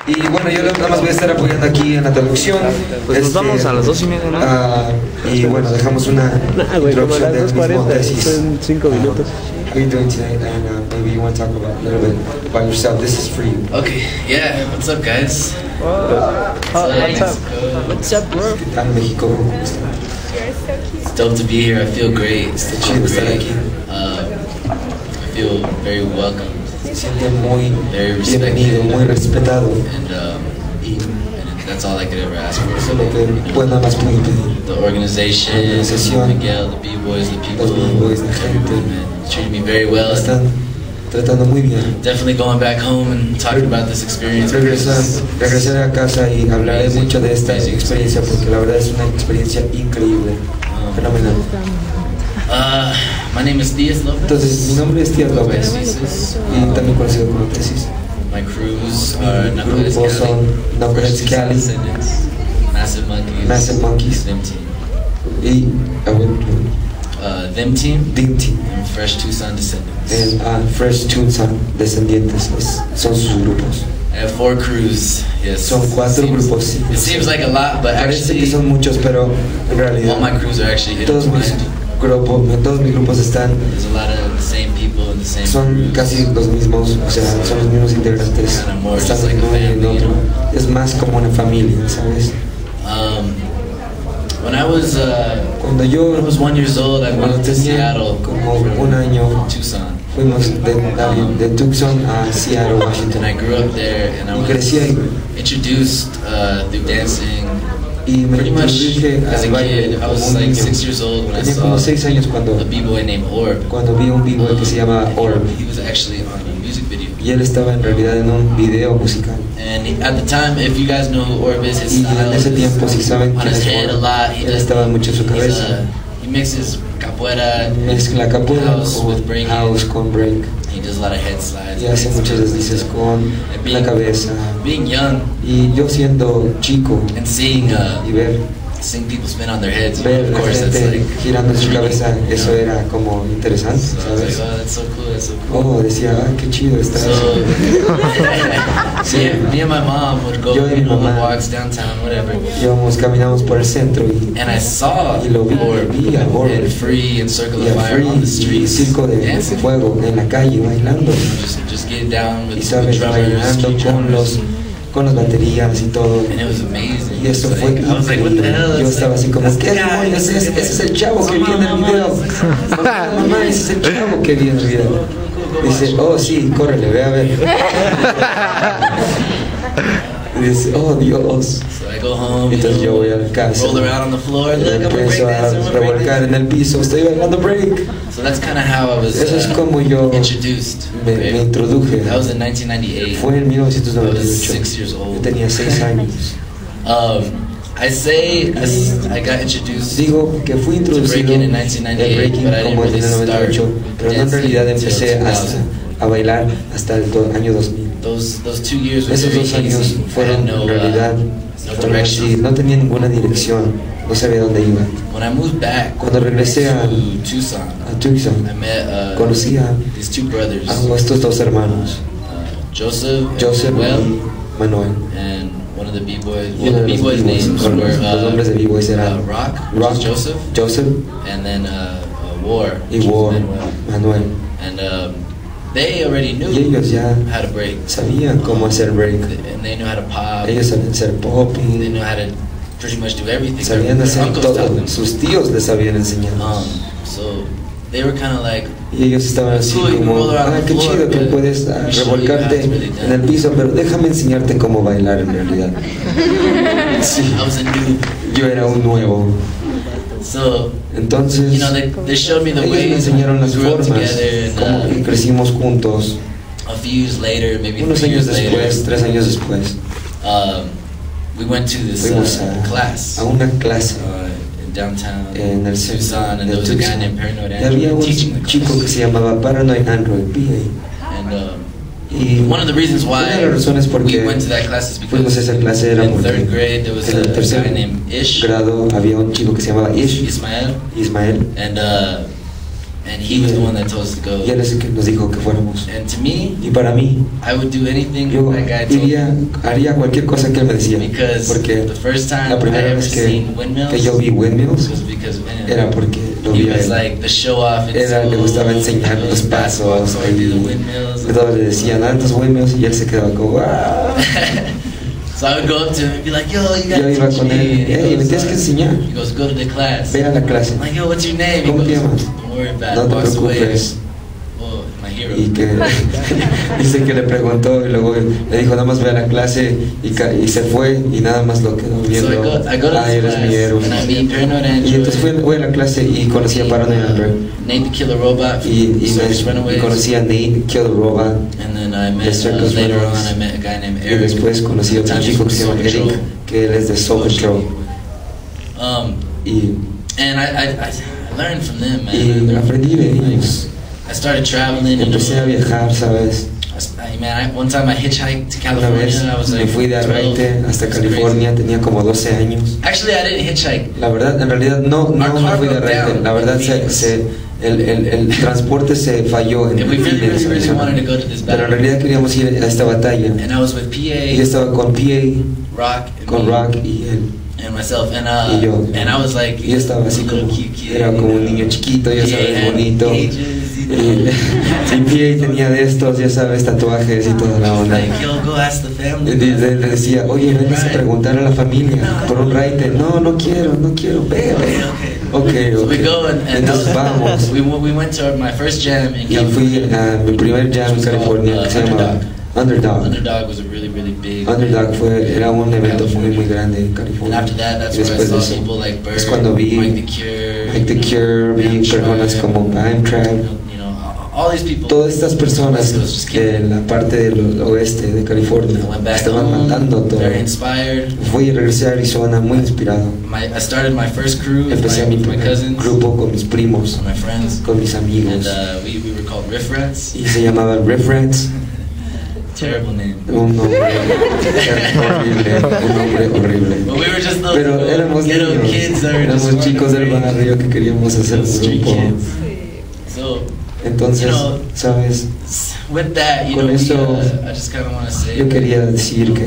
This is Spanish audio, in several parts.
Y bueno, yo nada más voy a estar apoyando aquí en la traducción. Pues nos vamos a las 2:30, ¿no? Y bueno, dejamos una introducción del mismo Thesis. Son 5 minutos. How are you doing tonight? And maybe you want to talk about a little bit about yourself. This is for you. Okay, yeah, what's up, guys? What's up, bro? ¿Qué tal, México? It's dope to be here. I feel great. Está chido estar aquí. I feel very welcome. Se siente muy Very bienvenido, muy respetado. And that's all I could ever ask for. Eso es lo que puedo nada más puedo pedir. The organization, Miguel, the B-boys, the people, Los B-boys, la gente, treated me very well. están tratando muy bien. Definitely going back home and talking about this experience. Regresaré a casa y hablaré mucho de esta experiencia porque la verdad es una experiencia increíble, fenomenal. My name is Thesis Lopez. Entonces, mi nombre es Tías López y también conocido como Thesis. My crews are Mi grupo son Knuckleheads Cali, Massive Monkeys, Them Team y Them Team, Them Team and Fresh Tucson Descendants. en Fresh Tucson Descendientes son sus grupos. I have 4 crews. Yes. Son 4 grupos. Sí, it seems like a lot, but parece actually, que son muchos, pero en realidad all my crews are actually todos mis grupos están, There's a lot of the same people in the same son crews. casi los mismos, o sea, son los mismos integrantes. Están en uno y en otro. Es más como una familia, ¿sabes? When I was Cuando yo 1 years old, I cuando moved to tenía Seattle como un año, Tucson, fuimos de Tucson a Seattle, and Washington. I grew up there, and I Y was crecí ahí. introduced through dancing. Y me Pretty much introduje as a al baile kid. I como was un like niño. 6 years old when I Tenía saw como 6 años cuando a b-boy named Orb. vi un b-boy que se llama Orb. He was actually on a music video. Y él estaba en realidad en un video musical. And at the time, if you guys know who Orb is, his Y style en ese tiempo, si saben on quién his es head a Orb, lot. él estaba mucho en su cabeza. He mixes capoeira, Mezcla capoeira house with con breaking. house con break. He does a lot of head slides. Y hace muchos deslices con la cabeza. Being young Y yo siendo chico and seeing people spin on their heads, ver of la course, that's gente like girando en su cabeza, intriguing, eso you know? era como interesante, So I was like, ¿sabes? oh, that's so cool, that's so cool. Oh, decía, qué chido está So, eso. Sí. me and my mom would go, Yo y mi mamá walks downtown, whatever. Caminamos por el centro And I saw y lo vi a Orb and Free and Circle y of a Fire Free on the y streets, Circo de dancing. Fuego en la calle bailando. Just get down with Y sabes, drummers, bailando street drummers. con las baterías y todo. And it was amazing. Y eso fue I was like, what the increíble. hell? Yo It's estaba así como, that's ¿qué the guy, demonios that's es? the Ese es el chavo que Mamá, vi en el mamá. video. Mamá, ese es el chavo que vi en el video. Dice, oh sí, córrele, ve a ver. Dice, oh Dios. So I go home, Entonces yo voy a la casa. roll around on the floor, look, I'm a Empiezo a breakdancer, I'm a revolcar en breakdancer. el piso, estoy bailando break. So that's kind of how I was Eso es como yo introduced. me introduje. That was in 1998. Fue en I was 1998. 6 years Yo old. tenía 6 años. I say I got introduced Digo que fui to introducido breaking in en 1998, breaking but I didn't como en really el start 98, pero no en realidad dancing empecé until hasta 2000. a bailar hasta el año 2000. Those 2 years were Esos very 2 años easy. I fueron had en realidad no fueron así, direction. no tenía ninguna dirección, no sabía dónde iba. When I moved back Cuando regresé a Tucson, Tucson, I met conocí a these 2 brothers, estos 2 hermanos, Joseph Joseph and Manuel, y Manuel. and one of the b-boys. Y Well, uno the de los b-boys' b-boys, names con los were nombres de b-boys eran Rock, Rock, which is Joseph, Joseph and then War, y which is War, Manuel. Manuel. And they already knew Y ellos ya how to break, sabían cómo hacer break. and they knew how to pop. Ellos sabían hacer They popping, knew how to pretty much do everything. sabían Their hacer uncles taught todo. them. Sus tíos les sabían enseñar. So they were kind of like, Y ellos estaban así Cool, you como, roll around the qué floor, chido que but puedes we show you revolcarte how it's really done." en el piso, pero déjame enseñarte cómo bailar en realidad. Sí, I was a noob. yo era un nuevo. So, Entonces, you know, they showed me the ellos me ways. enseñaron las We grew up formas, together, cómo and crecimos juntos. a few years later, maybe Unos 3 años years later, después, 3 años después, we went to this fuimos class a una clase in downtown en el Tucson, centro and de there was a guy Tucson. named Paranoid Y había Andrew teaching un the chico que class. se llamaba Paranoid Android, PA. And Y one of the reasons una why de las razones por we qué went to that class is fuimos a because esa clase era in porque 3rd grade there was en a el tercer guy named Ish, grado había un chico que se llamaba Ismael, Ismael, and And he was the one that told us to go. Y él es el que nos dijo que fuéramos. And to me, y para mí, I would do anything yo that guy told me. haría cualquier cosa que él me decía. Porque the first time la primera vez que yo vi windmills era porque lo vi a él. Le gustaba enseñar los pasos y todos le decían tantos windmills y él se quedaba como wow. So I would go up to him and be like, yo, you Yo iba con él, hey, me tienes que enseñar. He goes, go to the class. Ve a la clase. I'm like, yo, what's your name? ¿Cómo te llamas? Don't worry about it. No te Walks away. preocupes. Oh, my hero. Y que dice que le preguntó y luego le dijo nada más ve a la clase y se fue y nada más lo quedó viendo. So I go to this eres mi héroe. and I meet Paranoid Android. Y entonces voy a la clase y conocí a Paranoid Android. Nate the Killer Robot y conocí a Nate Killer Robot. And then I met later on I met a guy named Eric. Y después conocí a otro chico que se llama Eric, que él es de Soul Control. And I learned from them, man. Y aprendí de ellos. I started traveling. Empecé a viajar, ¿sabes? One time I hitchhiked to Una vez California. I was like me fui de raite hasta California, tenía como 12 años. Actually, I didn't hitchhike. La verdad, en realidad no me fui de raite. La verdad, el transporte se falló en Phoenix, pero en realidad queríamos ir a esta batalla. And I was with PA. Y estaba con PA, Rock y él. And myself, y yo. And I was like, y yo estaba así como, era como un niño chiquito, ya sabes, bonito. Y PA tenía de estos, ya sabes, tatuajes y toda la onda. Le decía, oye, ven a preguntar a la familia por un raite. No quiero, ve. Okay. Entonces vamos. Y fui a mi primer jam en California que se llama Underdog. Underdog era un evento muy grande en California. Y después de eso es cuando vi Mike the Cure, vi personas como Time Tribe. Todas estas personas de la parte del oeste de California estaban mandando todo. Fui a regresar a Arizona muy inspirado. Empecé mi primer grupo con mis primos, con mis amigos, y se llamaban Riff Rats. Un nombre horrible. Pero éramos niños, éramos chicos del barrio que queríamos hacer un grupo. Entonces, ¿sabes? Con eso yo quería decir que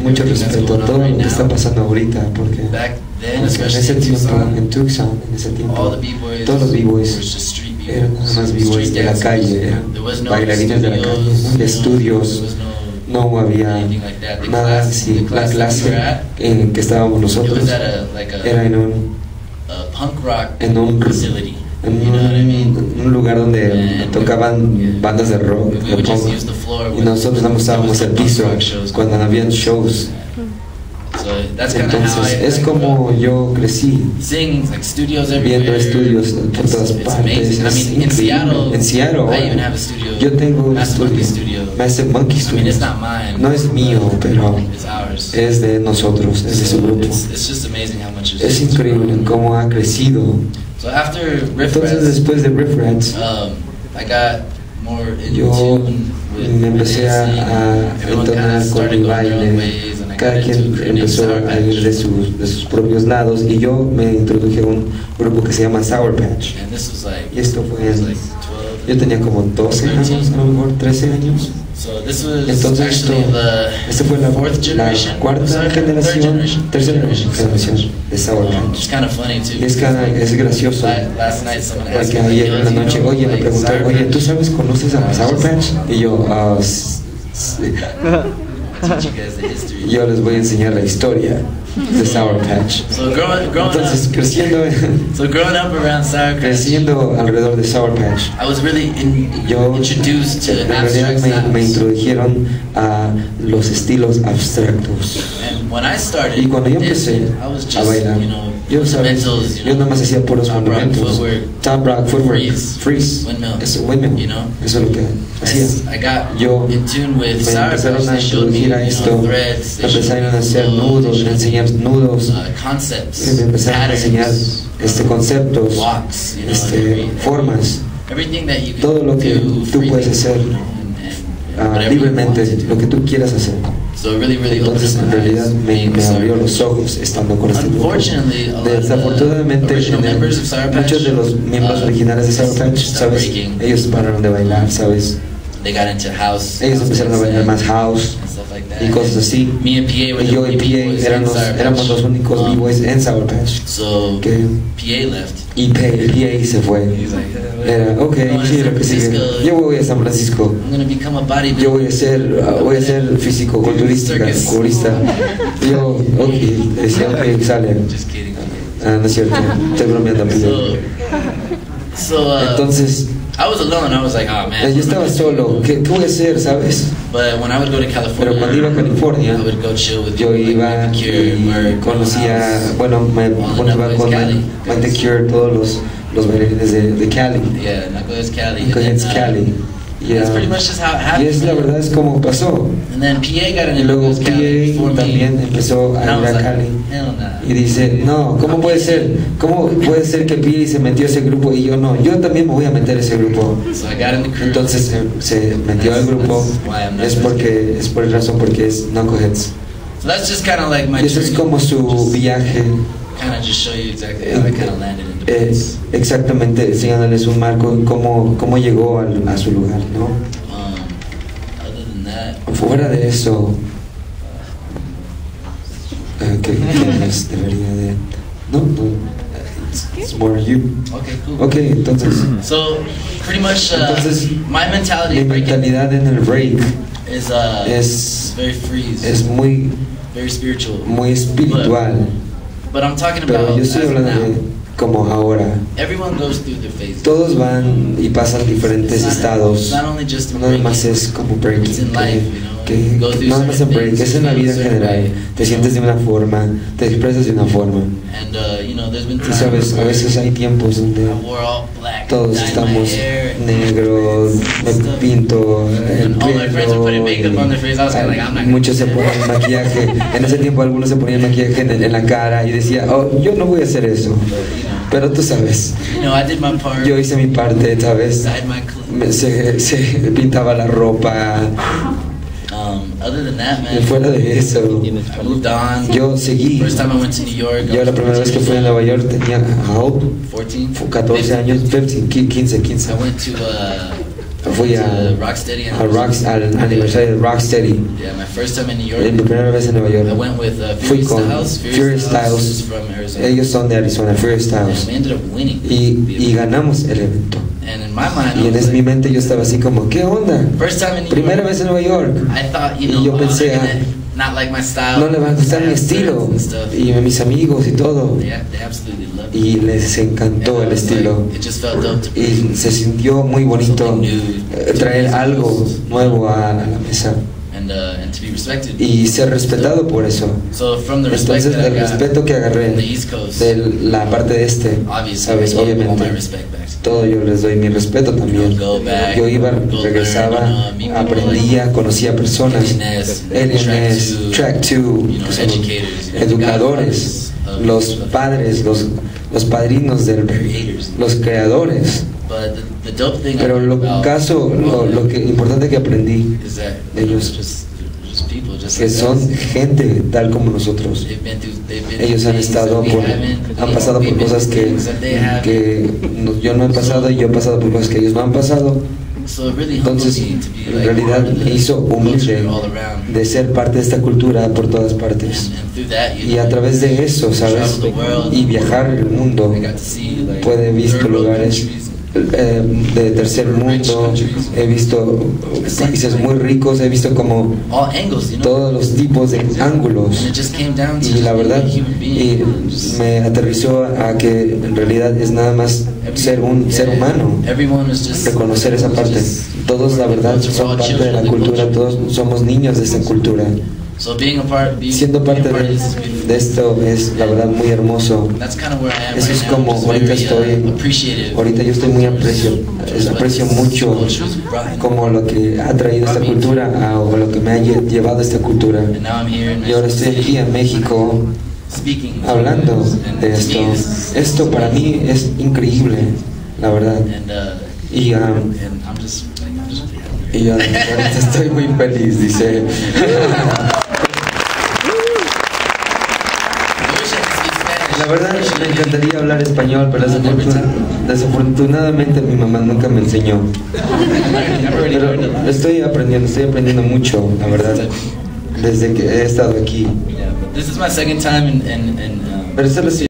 mucho respeto a todo lo que está pasando ahorita, porque en ese tiempo, en Tucson, todos los b-boys eran nada más b-boys de la calle, eran bailarines de la calle, no había estudios, no había nada así. La clase en que estábamos nosotros era en un lugar donde tocaban bandas de rock, de punk, y nosotros no usábamos el piso cuando habían shows. Entonces es como yo crecí viendo estudios por todas partes. Es increíble. En Seattle yo tengo un estudio, Massive Monkey Studio. No es mío, pero es de nosotros, es de su grupo. Es increíble cómo ha crecido. Entonces después de Riff Rats yo me empecé a entonar con mi baile. Cada quien empezó a ir de sus propios lados y yo me introduje a un grupo que se llama Sour Patch. Y esto fue yo tenía como 12 años, a lo mejor 13 años. Entonces esto fue la cuarta generación, tercera generación de Sour Patch. Y es gracioso, porque ayer en la noche, oye, me preguntó, oye, ¿tú conoces a Sour Patch? Y yo, sí. Yo les voy a enseñar la historia de Sour Patch. Entonces, creciendo alrededor de Sour Patch, yo en realidad me introdujeron a los estilos abstractos. Y cuando yo empecé a bailar, yo nada más hacía puros monumentos, top rock, footwork, freeze, windmill, eso es lo que hacía. Yo me empezaron a introducir a esto, me empezaron a hacer nudos, a enseñar nudos, me empezaron a enseñar conceptos, formas, todo lo que tú puedes hacer libremente, lo que tú quieras hacer. So it really opened Entonces en my realidad eyes. me abrió los ojos estando con este grupo. Unfortunately, a lot of Desafortunadamente, the original members of Sour Patch, muchos de los miembros originales de Sour Patch, ¿sabes? Ellos pararon de bailar, ¿sabes? they got into house. Ellos empezaron a bailar más house and stuff like that. y cosas así. Me and PA were Y the yo y only B-boys PA in Sour Patch. éramos los únicos B-boys en Sour Patch. So Que, PA left. y PA se fue. He's like, Era, ok, sí, lo que sigue. Yo voy a San Francisco. I'm gonna become a bodybuilder. Yo voy a ser físico, culturista. Yo, ok, decía, ok, sale. Just kidding. Ah, no es cierto, estoy bromeando. Entonces, I was alone. I was like, oh man. yo estaba solo. ¿Qué voy a hacer, sabes? But when I would go to California, Pero cuando iba a California, I would go chill with yo iba y conocía, bueno, me iba con Mike the Cure, todos los bailarines de Cali. Yeah, Knuckleheads Cali. Knuckleheads Cali. That's pretty much just how it happened. Y es la verdad es como pasó. And then PA got Y into luego Knuckleheads Cali before PA también me. empezó a And I ir was a like, Cali. hell no. Y dice, no, ¿cómo puede ser? ¿Cómo puede ser que PA se metió a ese grupo y yo no? Yo también me voy a meter a ese grupo. So I got in the crew. Entonces se metió al grupo. Es por razón porque es Knuckleheads. So that's just kind of like my Y eso es journey. como su viaje. Kind of just show you exactly how I kind of landed in the place. Exactamente, enseñándoles un marco en cómo llegó a su lugar, ¿no? Other than that, Fuera de eso, ¿qué más debería de...? No, it's more you. okay, cool. Ok, entonces, So pretty much, Entonces, my mentality mi in breaking mentalidad en el break is very free, es muy very spiritual. espiritual, But I'm talking pero about yo estoy as hablando de now. como ahora. Everyone goes through their phases. Todos van y pasan diferentes estados. Not only just in No nada más breaking, es como break, it's in life, you know. que Go through no nada más en certain break, things, es en la vida en feel a certain general. way, Te you sientes de know. una forma, te expresas de una forma. And you know, there's been Y times sabes, a veces hay tiempos donde I wore all black, todos dyed my estamos hair, negros, me pinto el all my friends were putting makeup on their face. I was kind of like, I'm not. muchos se ponen maquillaje. En ese tiempo algunos se ponían maquillaje en la cara y decía, oh, yo no voy a hacer eso. Pero tú sabes, You know, I did my part. yo hice mi parte, ¿sabes? Dyed my clothes. Se pintaba la ropa. Other than that, Y man, fuera de eso, I moved on. yo seguí. First time I went to New York. I Yo was la primera vez que fui a Nueva York tenía how? 14. 14 años, 15. I went to Fui Rocksteady. al aniversario de Rocksteady. Yeah, my first time in New Mi York. primera vez en Nueva I York. went with Fui Fury con Styles. Fury Styles. is from Arizona. Ellos son de Arizona, Fury And Styles. we ended up winning. Y ganamos el evento. And in my mind, Y I was en mi like, mente yo estaba así como, ¿qué onda? first time in New Primera York. vez en Nueva York. I thought, you Y know, yo pensé, they're gonna not like my style. No le va a gustar mi estilo. And stuff. Y mis amigos y todo. They absolutely loved it. Y les encantó And I el was estilo. like, it just felt dope to Y bring se sintió muy bonito something new, traer algo nuevo a la mesa and to be respected. y ser respetado por eso. So from the respect Entonces that I el got respeto que from agarré the East Coast, de la parte de este, obviously, sabes, I gave all my obviamente respect back. todo yo les doy mi respeto también. Go back, Yo iba, go regresaba, learn, meet people aprendía, conocía personas, LNS, Track 2, you know, que son educators, educadores, los padres, los padrinos creators. los creadores. But the dope thing Pero lo que importante que aprendí is that de ellos, just people, just que like son us. gente tal como nosotros. They've been through Ellos han things estado that we por, haven't, han pasado por cosas yo no he pasado y yo he pasado por cosas que ellos no han pasado. So it really Entonces, humbled me to be en like realidad part of me the hizo humilde culture all around. de ser parte de esta cultura por todas partes. And through that, you Y a know, través de eso, ¿sabes? Y viajar el mundo, I got to see like he visto third world lugares countries. De tercer mundo, he visto países muy ricos, he visto como All angles, you know. todos los tipos de ángulos. And it just came down to Y la just being verdad, a human being. me aterrizó a que en realidad es nada más ser un ser humano, Everyone was just reconocer esa parte. Todos, la verdad, son parte de la cultura, todos somos niños de esta cultura. So being a part, Siendo parte being a part of this is beautiful. de esto es, la verdad, muy hermoso. That's kind of where I am Eso right es now. como Just ahorita very, estoy, appreciative. ahorita yo estoy muy aprecio mucho como lo que ha traído esta cultura o lo que me ha llevado a esta cultura. And now I'm here in Y ahora estoy aquí en México speaking hablando de to esto. me, this is- Esto para mí es increíble, la verdad. And Y and I'm just happy. Y yo ahorita estoy muy feliz, dice. La verdad me encantaría hablar español, pero desafortunadamente mi mamá nunca me enseñó. Pero estoy aprendiendo mucho, la verdad, desde que he estado aquí. This is my second time in Pero esta es la